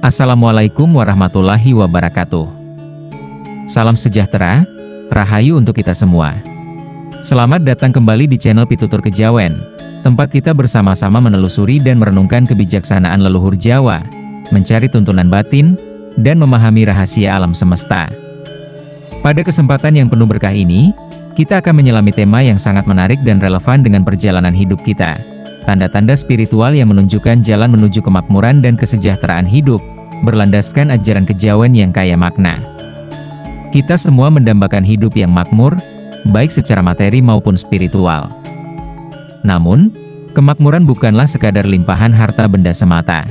Assalamualaikum warahmatullahi wabarakatuh. Salam sejahtera, rahayu untuk kita semua. Selamat datang kembali di channel Pitutur Kejawen, tempat kita bersama-sama menelusuri dan merenungkan kebijaksanaan leluhur Jawa, mencari tuntunan batin, dan memahami rahasia alam semesta. Pada kesempatan yang penuh berkah ini, kita akan menyelami tema yang sangat menarik dan relevan dengan perjalanan hidup kita. Tanda-tanda spiritual yang menunjukkan jalan menuju kemakmuran dan kesejahteraan hidup, berlandaskan ajaran kejawen yang kaya makna. Kita semua mendambakan hidup yang makmur, baik secara materi maupun spiritual. Namun, kemakmuran bukanlah sekadar limpahan harta benda semata.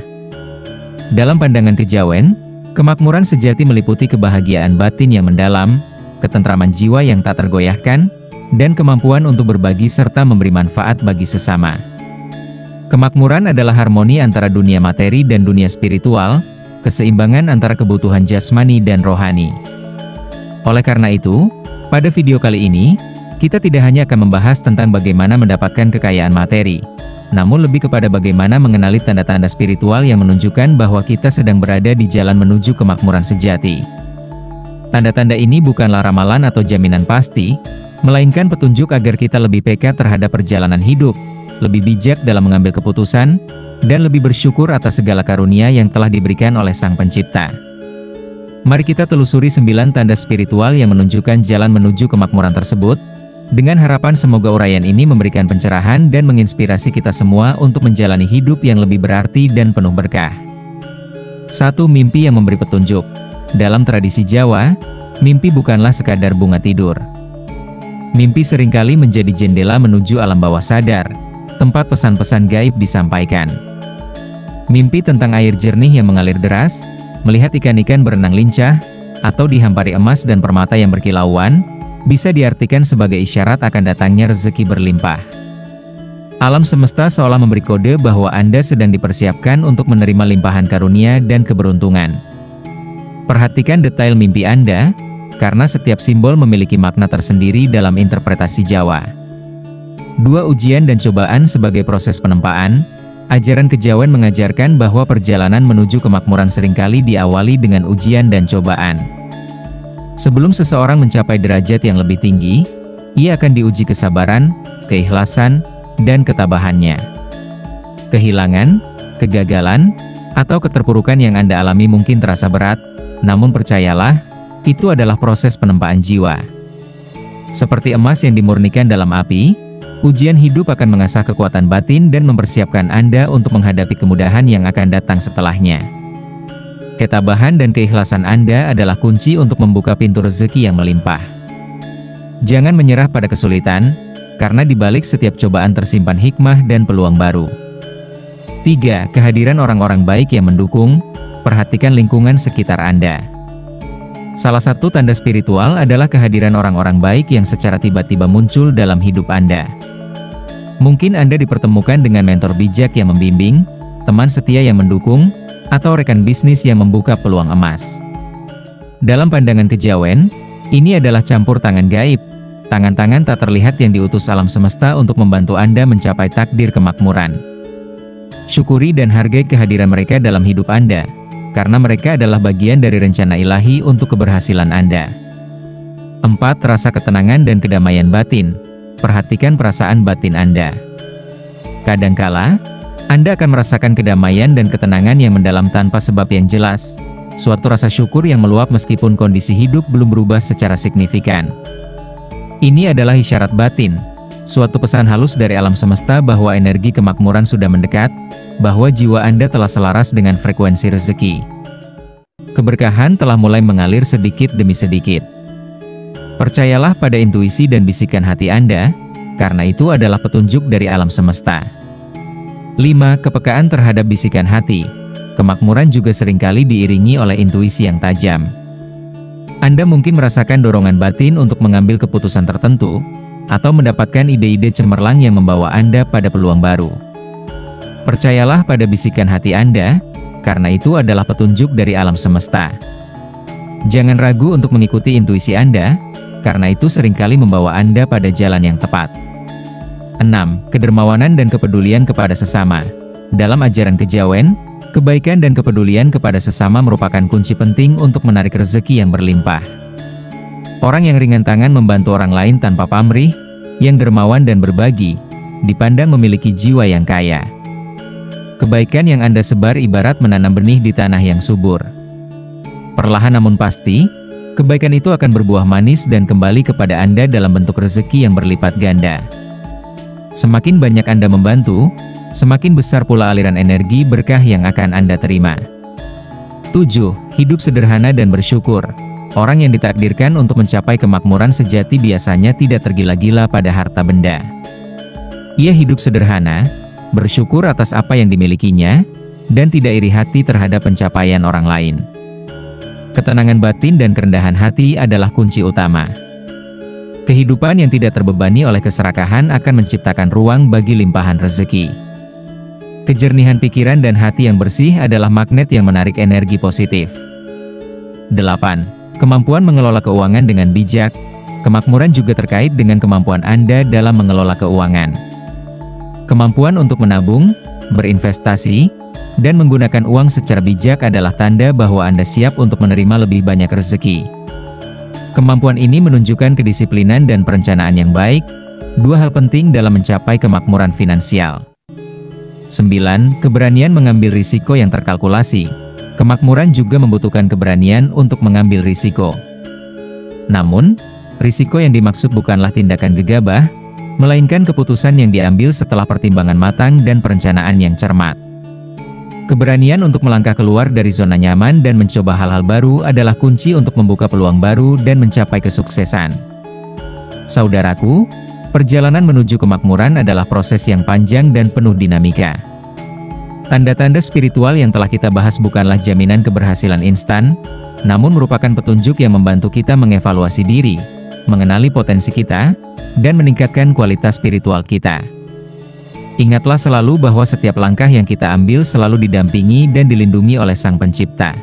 Dalam pandangan kejawen, kemakmuran sejati meliputi kebahagiaan batin yang mendalam, ketentraman jiwa yang tak tergoyahkan, dan kemampuan untuk berbagi serta memberi manfaat bagi sesama. Kemakmuran adalah harmoni antara dunia materi dan dunia spiritual, keseimbangan antara kebutuhan jasmani dan rohani. Oleh karena itu, pada video kali ini, kita tidak hanya akan membahas tentang bagaimana mendapatkan kekayaan materi, namun lebih kepada bagaimana mengenali tanda-tanda spiritual yang menunjukkan bahwa kita sedang berada di jalan menuju kemakmuran sejati. Tanda-tanda ini bukanlah ramalan atau jaminan pasti, melainkan petunjuk agar kita lebih peka terhadap perjalanan hidup, lebih bijak dalam mengambil keputusan, dan lebih bersyukur atas segala karunia yang telah diberikan oleh Sang Pencipta. Mari kita telusuri 9 tanda spiritual yang menunjukkan jalan menuju kemakmuran tersebut, dengan harapan semoga uraian ini memberikan pencerahan dan menginspirasi kita semua untuk menjalani hidup yang lebih berarti dan penuh berkah. 1. Mimpi yang memberi petunjuk. Dalam tradisi Jawa, mimpi bukanlah sekadar bunga tidur. Mimpi seringkali menjadi jendela menuju alam bawah sadar, tempat pesan-pesan gaib disampaikan. Mimpi tentang air jernih yang mengalir deras, melihat ikan-ikan berenang lincah, atau dihampari emas dan permata yang berkilauan, bisa diartikan sebagai isyarat akan datangnya rezeki berlimpah. Alam semesta seolah memberi kode bahwa Anda sedang dipersiapkan untuk menerima limpahan karunia dan keberuntungan. Perhatikan detail mimpi Anda, karena setiap simbol memiliki makna tersendiri dalam interpretasi Jawa. 2. Ujian dan cobaan sebagai proses penempaan. Ajaran kejawen mengajarkan bahwa perjalanan menuju kemakmuran seringkali diawali dengan ujian dan cobaan. Sebelum seseorang mencapai derajat yang lebih tinggi, ia akan diuji kesabaran, keikhlasan, dan ketabahannya. Kehilangan, kegagalan, atau keterpurukan yang Anda alami mungkin terasa berat, namun percayalah, itu adalah proses penempaan jiwa. Seperti emas yang dimurnikan dalam api, ujian hidup akan mengasah kekuatan batin dan mempersiapkan Anda untuk menghadapi kemudahan yang akan datang setelahnya. Ketabahan dan keikhlasan Anda adalah kunci untuk membuka pintu rezeki yang melimpah. Jangan menyerah pada kesulitan, karena di balik setiap cobaan tersimpan hikmah dan peluang baru. 3. Kehadiran orang-orang baik yang mendukung. Perhatikan lingkungan sekitar Anda. Salah satu tanda spiritual adalah kehadiran orang-orang baik yang secara tiba-tiba muncul dalam hidup Anda. Mungkin Anda dipertemukan dengan mentor bijak yang membimbing, teman setia yang mendukung, atau rekan bisnis yang membuka peluang emas. Dalam pandangan kejawen, ini adalah campur tangan gaib, tangan-tangan tak terlihat yang diutus alam semesta untuk membantu Anda mencapai takdir kemakmuran. Syukuri dan hargai kehadiran mereka dalam hidup Anda, karena mereka adalah bagian dari rencana ilahi untuk keberhasilan Anda. 4. Rasa ketenangan dan kedamaian batin. Perhatikan perasaan batin Anda. Kadangkala, Anda akan merasakan kedamaian dan ketenangan yang mendalam tanpa sebab yang jelas, suatu rasa syukur yang meluap meskipun kondisi hidup belum berubah secara signifikan. Ini adalah isyarat batin, suatu pesan halus dari alam semesta bahwa energi kemakmuran sudah mendekat, bahwa jiwa Anda telah selaras dengan frekuensi rezeki. Keberkahan telah mulai mengalir sedikit demi sedikit. Percayalah pada intuisi dan bisikan hati Anda, karena itu adalah petunjuk dari alam semesta. 5. Kepekaan terhadap bisikan hati. Kemakmuran juga seringkali diiringi oleh intuisi yang tajam. Anda mungkin merasakan dorongan batin untuk mengambil keputusan tertentu, atau mendapatkan ide-ide cemerlang yang membawa Anda pada peluang baru. Percayalah pada bisikan hati Anda, karena itu adalah petunjuk dari alam semesta. Jangan ragu untuk mengikuti intuisi Anda, karena itu seringkali membawa Anda pada jalan yang tepat. 6. Kedermawanan dan kepedulian kepada sesama. Dalam ajaran kejawen, Kebaikan dan kepedulian kepada sesama merupakan kunci penting untuk menarik rezeki yang berlimpah. Orang yang ringan tangan membantu orang lain tanpa pamrih, yang dermawan dan berbagi, dipandang memiliki jiwa yang kaya. Kebaikan yang Anda sebar ibarat menanam benih di tanah yang subur. Perlahan namun pasti, kebaikan itu akan berbuah manis dan kembali kepada Anda dalam bentuk rezeki yang berlipat ganda. Semakin banyak Anda membantu, semakin besar pula aliran energi berkah yang akan Anda terima. 7. Hidup sederhana dan bersyukur. Orang yang ditakdirkan untuk mencapai kemakmuran sejati biasanya tidak tergila-gila pada harta benda. Ia hidup sederhana, bersyukur atas apa yang dimilikinya, dan tidak iri hati terhadap pencapaian orang lain. Ketenangan batin dan kerendahan hati adalah kunci utama. Kehidupan yang tidak terbebani oleh keserakahan akan menciptakan ruang bagi limpahan rezeki. Kejernihan pikiran dan hati yang bersih adalah magnet yang menarik energi positif. 8. Kemampuan mengelola keuangan dengan bijak. Kemakmuran juga terkait dengan kemampuan Anda dalam mengelola keuangan. Kemampuan untuk menabung, berinvestasi, dan menggunakan uang secara bijak adalah tanda bahwa Anda siap untuk menerima lebih banyak rezeki. Kemampuan ini menunjukkan kedisiplinan dan perencanaan yang baik, dua hal penting dalam mencapai kemakmuran finansial. 9. Keberanian mengambil risiko yang terkalkulasi. Kemakmuran juga membutuhkan keberanian untuk mengambil risiko. Namun, risiko yang dimaksud bukanlah tindakan gegabah, melainkan keputusan yang diambil setelah pertimbangan matang dan perencanaan yang cermat. Keberanian untuk melangkah keluar dari zona nyaman dan mencoba hal-hal baru adalah kunci untuk membuka peluang baru dan mencapai kesuksesan. Saudaraku, perjalanan menuju kemakmuran adalah proses yang panjang dan penuh dinamika. Tanda-tanda spiritual yang telah kita bahas bukanlah jaminan keberhasilan instan, namun merupakan petunjuk yang membantu kita mengevaluasi diri, mengenali potensi kita, dan meningkatkan kualitas spiritual kita. Ingatlah selalu bahwa setiap langkah yang kita ambil selalu didampingi dan dilindungi oleh Sang Pencipta.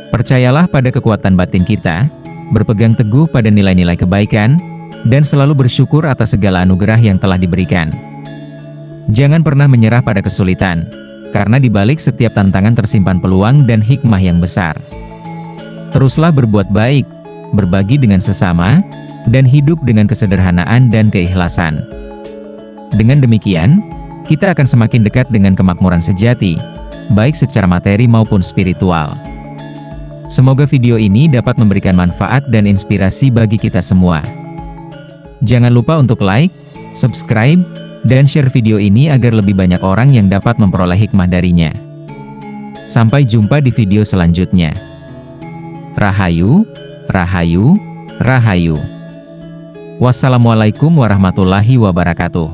Percayalah pada kekuatan batin kita, berpegang teguh pada nilai-nilai kebaikan, dan selalu bersyukur atas segala anugerah yang telah diberikan. Jangan pernah menyerah pada kesulitan, karena di balik setiap tantangan tersimpan peluang dan hikmah yang besar. Teruslah berbuat baik, berbagi dengan sesama, dan hidup dengan kesederhanaan dan keikhlasan. Dengan demikian, kita akan semakin dekat dengan kemakmuran sejati, baik secara materi maupun spiritual. Semoga video ini dapat memberikan manfaat dan inspirasi bagi kita semua. Jangan lupa untuk like, subscribe, dan share video ini agar lebih banyak orang yang dapat memperoleh hikmah darinya. Sampai jumpa di video selanjutnya. Rahayu, Rahayu, Rahayu. Wassalamualaikum warahmatullahi wabarakatuh.